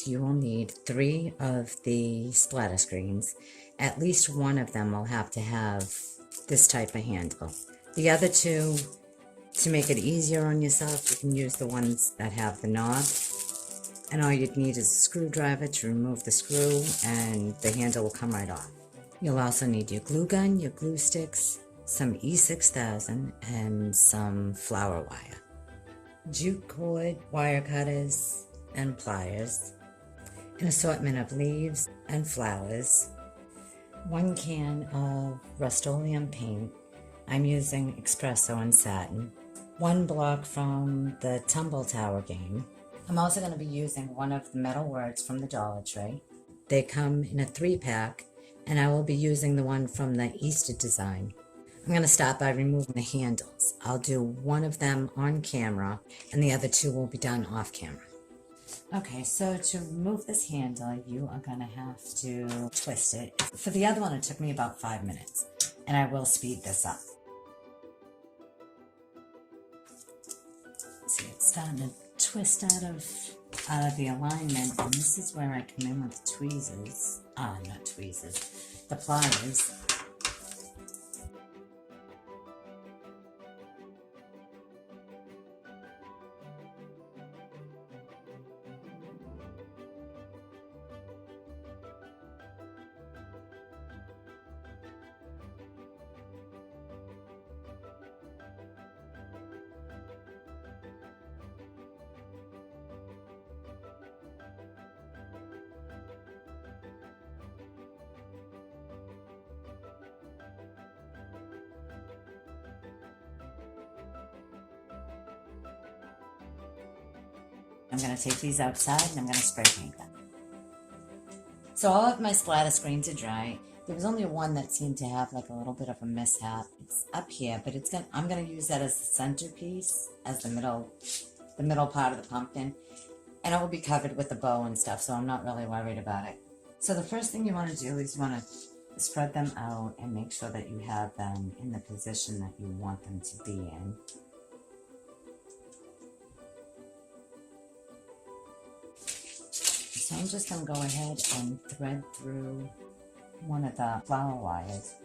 you will need 3 of the splatter screens. At least one of them will have to have this type of handle. The other 2, to make it easier on yourself, you can use the ones that have the knob. And all you'd need is a screwdriver to remove the screw, and the handle will come right off. You'll also need your glue gun, your glue sticks, some E6000, and some flower wire, jute cord, wire cutters, and pliers, an assortment of leaves and flowers, 1 can of Rust-Oleum paint. I'm using espresso and satin, 1 block from the Tumble Tower game. I'm also going to be using one of the metal words from the Dollar Tree. They come in a 3-pack, and I will be using the one from the Easter design. I'm going to start by removing the handles. I'll do one of them on camera, and the other 2 will be done off camera. Okay, so to remove this handle, you are going to have to twist it. For the other one, it took me about 5 minutes, and I will speed this up. See, it's starting to twist out of the alignment, and this is where I come in with the tweezers. Not tweezers, the pliers. I'm going to take these outside and I'm going to spray paint them. So all of my splatter screens are dry. There was only one that seemed to have like a little bit of a mishap. It's up here, but I'm going to use that as the centerpiece, as the middle part of the pumpkin. And it will be covered with a bow and stuff, so I'm not really worried about it. So the first thing you want to do is you want to spread them out and make sure that you have them in the position that you want them to be in. So I'm just going to go ahead and thread through one of the flower wires.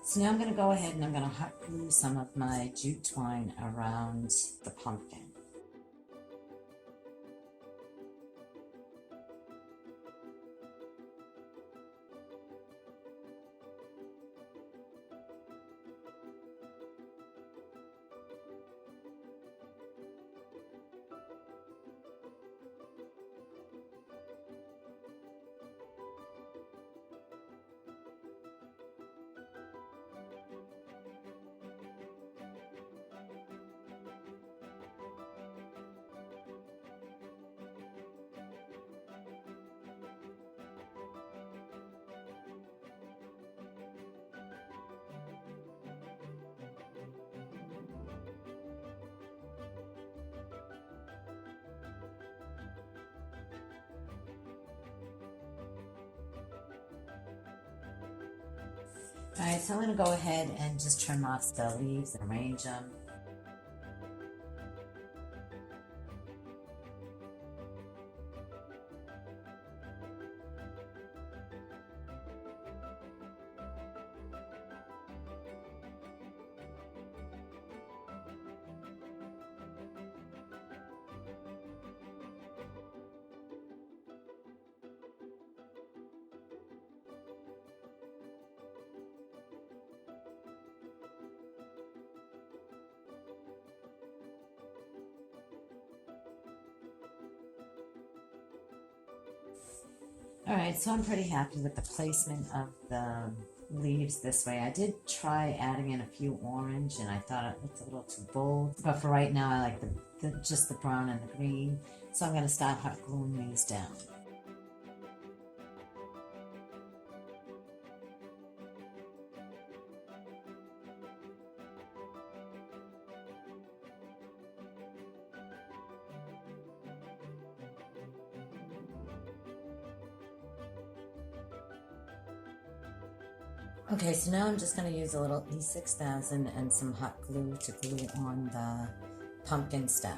So now I'm going to go ahead and I'm going to hot glue some of my jute twine around the pumpkin. Alright, so I'm going to go ahead and just trim off the leaves and arrange them. Alright, so I'm pretty happy with the placement of the leaves this way. I did try adding in a few orange and I thought it looked a little too bold, but for right now I like just the brown and the green, so I'm going to start hot gluing these down. Okay, so now I'm just going to use a little E6000 and some hot glue to glue on the pumpkin stem.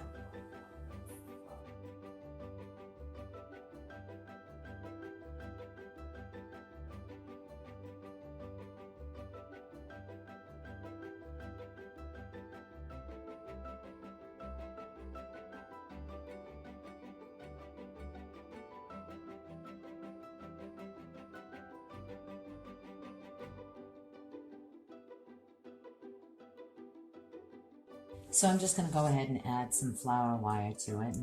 So I'm just going to go ahead and add some flower wire to it.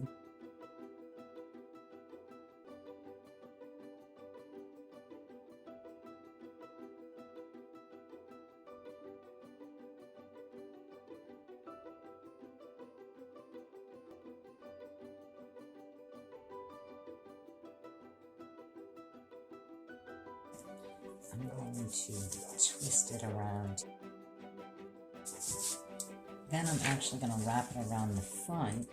I'm going to twist it around. Then I'm actually going to wrap it around the front.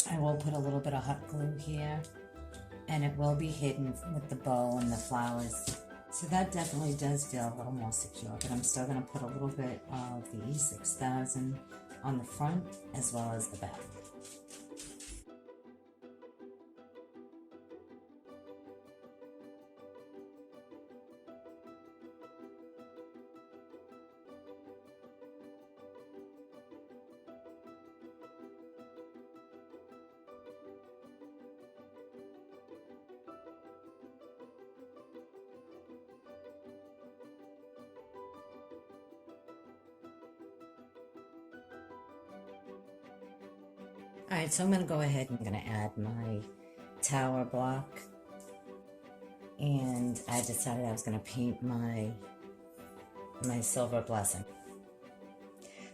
I will put a little bit of hot glue here, and it will be hidden with the bow and the flowers. So that definitely does feel a little more secure, but I'm still going to put a little bit of the E6000 on the front as well as the back. Alright, so I'm going to go ahead and I'm going to add my tower block, and I decided I was going to paint my silver blessing.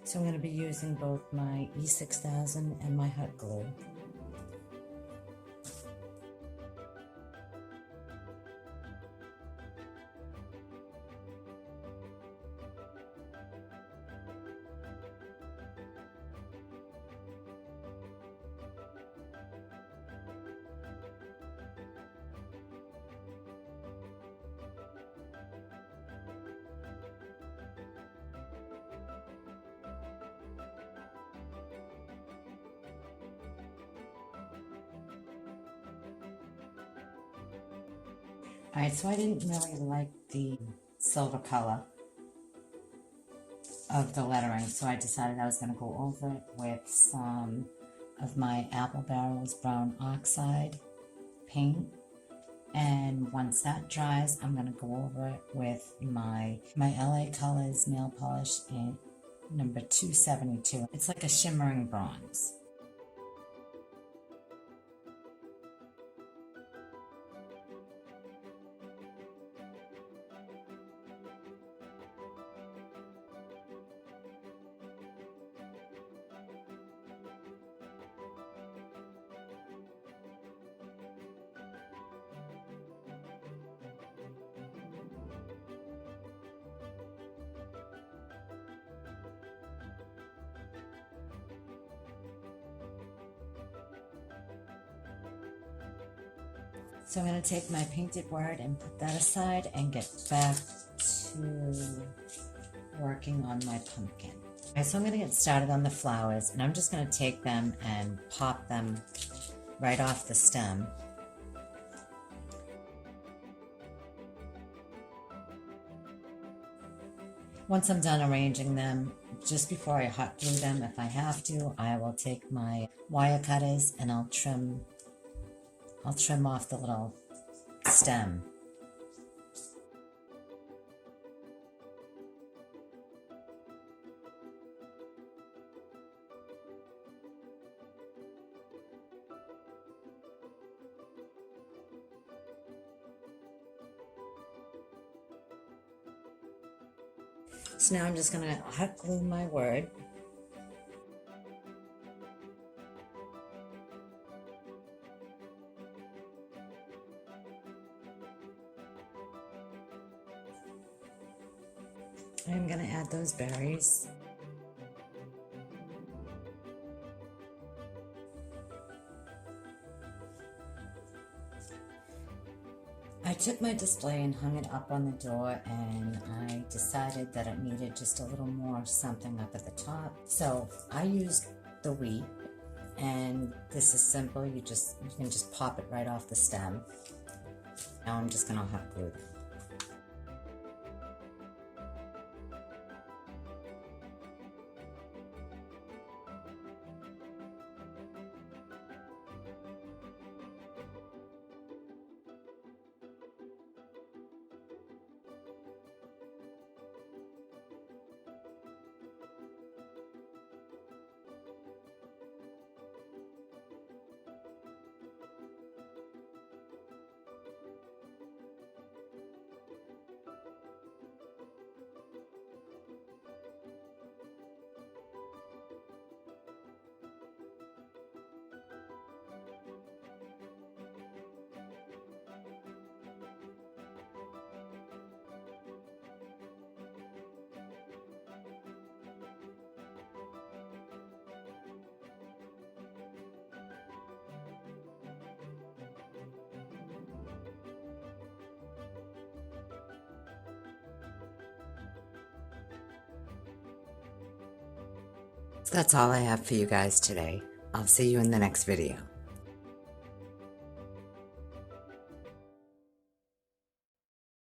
So I'm going to be using both my E6000 and my hot glue. Alright, so I didn't really like the silver color of the lettering, so I decided I was going to go over it with some of my Apple Barrel's brown oxide paint. And once that dries, I'm going to go over it with my LA Colors nail polish in number 272. It's like a shimmering bronze. So I'm going to take my painted word and put that aside and get back to working on my pumpkin. Okay, so I'm going to get started on the flowers, and I'm just going to take them and pop them right off the stem. Once I'm done arranging them, just before I hot glue them, if I have to, I will take my wire cutters and I'll trim off the little stem. So now I'm just going to hot glue my word. I'm going to add those berries. I took my display and hung it up on the door, and I decided that it needed just a little more something up at the top. So I used the wheat, and this is simple. You can just pop it right off the stem. Now I'm just going to hot glue them. That's all I have for you guys today. I'll see you in the next video.